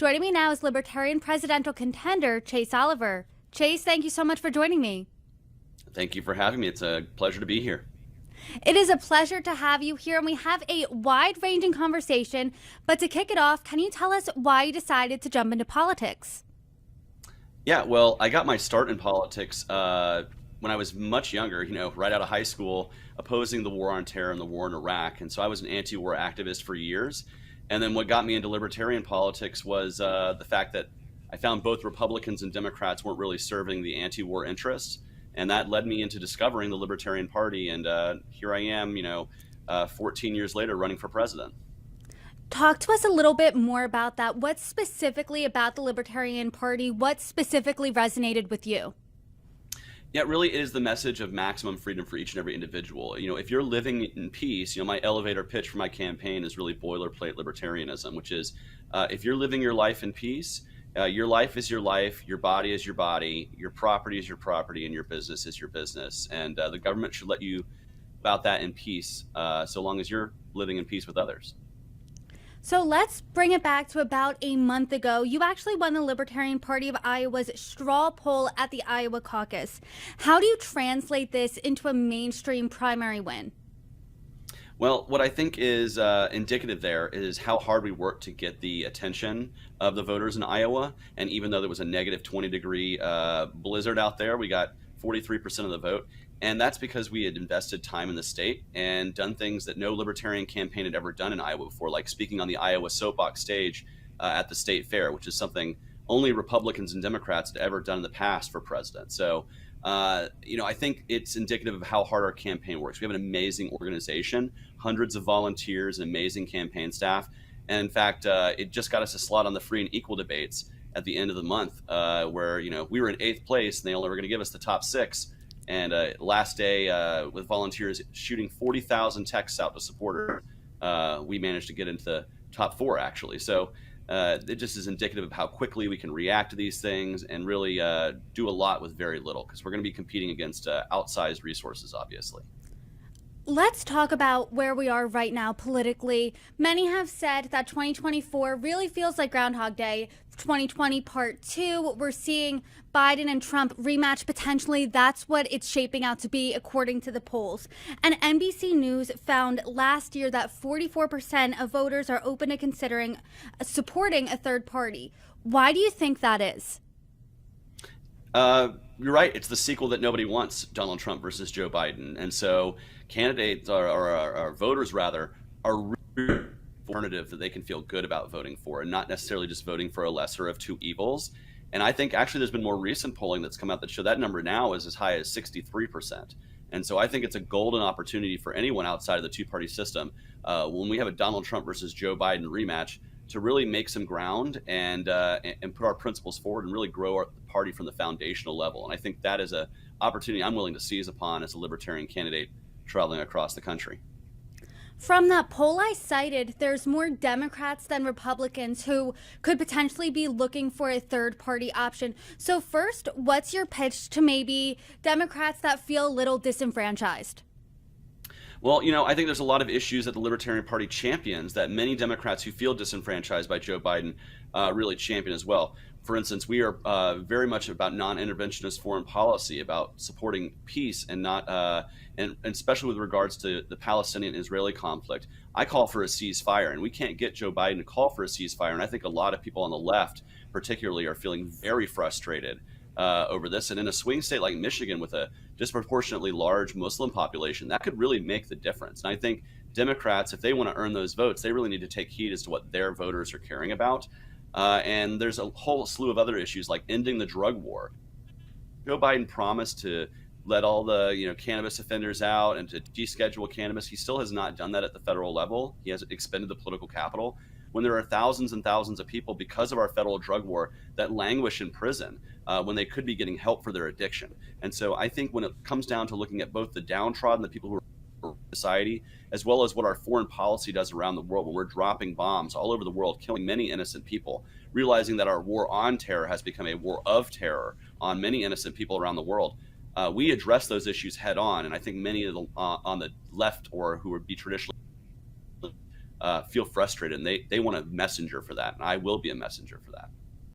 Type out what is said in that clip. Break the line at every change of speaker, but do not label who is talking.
Joining me now is Libertarian presidential contender Chase Oliver. Chase, thank you so much for joining me.
Thank you for having me. It's a pleasure to be here.
It is a pleasure to have you here, and we have a wide-ranging conversation. But to kick it off, can you tell us why you decided to jump into politics?
Yeah, well, I got my start in politics when I was much younger, right out of high school, opposing the war on terror and the war in Iraq. And so I was an anti-war activist for years. And then what got me into libertarian politics was the fact that I found both Republicans and Democrats weren't really serving the anti-war interests. And that led me into discovering the Libertarian Party. And here I am, 14 years later, running for president.
Talk to us a little bit more about that. What specifically about the Libertarian Party, what specifically resonated with you?
Yeah, it really is the message of maximum freedom for each and every individual. If you're living in peace, my elevator pitch for my campaign is really boilerplate libertarianism, which is if you're living your life in peace, your life is your life, your body is your body, your property is your property, and your business is your business. And the government should let you about that in peace, so long as you're living in peace with others.
So let's bring it back to about a month ago. You actually won the Libertarian Party of Iowa's straw poll at the Iowa caucus. How do you translate this into a mainstream primary win?
Well, what I think is indicative there is how hard we worked to get the attention of the voters in Iowa. And even though there was a negative 20-degree blizzard out there, we got 43% of the vote. And that's because we had invested time in the state and done things that no libertarian campaign had ever done in Iowa before, like speaking on the Iowa soapbox stage at the state fair, which is something only Republicans and Democrats had ever done in the past for president. So, I think it's indicative of how hard our campaign works. We have an amazing organization, hundreds of volunteers, and amazing campaign staff. And in fact, it just got us a slot on the free and equal debates at the end of the month, where, we were in 8th place and they only were going to give us the top 6. And last day, with volunteers shooting 40,000 texts out to supporters, we managed to get into the top 4, actually. So it just is indicative of how quickly we can react to these things and really do a lot with very little, because we're going to be competing against outsized resources, obviously.
Let's talk about where we are right now politically. Many have said that 2024 really feels like Groundhog Day. 2020 part 2, we're seeing Biden and Trump rematch potentially. That's what it's shaping out to be according to the polls. And NBC News found last year that 44% of voters are open to considering supporting a third party. Why do you think that is?
You're right. It's the sequel that nobody wants, Donald Trump versus Joe Biden. And so candidates, or voters rather, are really alternative that they can feel good about voting for, and not necessarily just voting for a lesser of two evils. And I think actually there's been more recent polling that's come out that show that number now is as high as 63%. And so I think it's a golden opportunity for anyone outside of the two-party system, when we have a Donald Trump versus Joe Biden rematch, to really make some ground and put our principles forward and really grow our party from the foundational level. And I think that is an opportunity I'm willing to seize upon as a libertarian candidate traveling across the country.
From that poll I cited, there's more Democrats than Republicans who could potentially be looking for a third party option. So first, what's your pitch to maybe Democrats that feel a little disenfranchised?
Well, I think there's a lot of issues that the Libertarian Party champions that many Democrats who feel disenfranchised by Joe Biden really champion as well. For instance, we are very much about non-interventionist foreign policy, about supporting peace and not, and especially with regards to the Palestinian-Israeli conflict. I call for a ceasefire, and we can't get Joe Biden to call for a ceasefire. And I think a lot of people on the left, particularly, are feeling very frustrated over this. And in a swing state like Michigan, with a disproportionately large Muslim population, that could really make the difference. And I think Democrats, if they want to earn those votes, they really need to take heed as to what their voters are caring about. And there's a whole slew of other issues like ending the drug war. Joe Biden promised to let all the cannabis offenders out and to deschedule cannabis. He still has not done that at the federal level. He hasn't expended the political capital. When there are thousands and thousands of people, because of our federal drug war, that languish in prison when they could be getting help for their addiction. And so I think when it comes down to looking at both the downtrodden, the people who are in society, as well as what our foreign policy does around the world, when we're dropping bombs all over the world, killing many innocent people, realizing that our war on terror has become a war of terror on many innocent people around the world, we address those issues head on. And I think many of the on the left, or who would be traditionally feel frustrated, and they want a messenger for that, and I will be a messenger for that.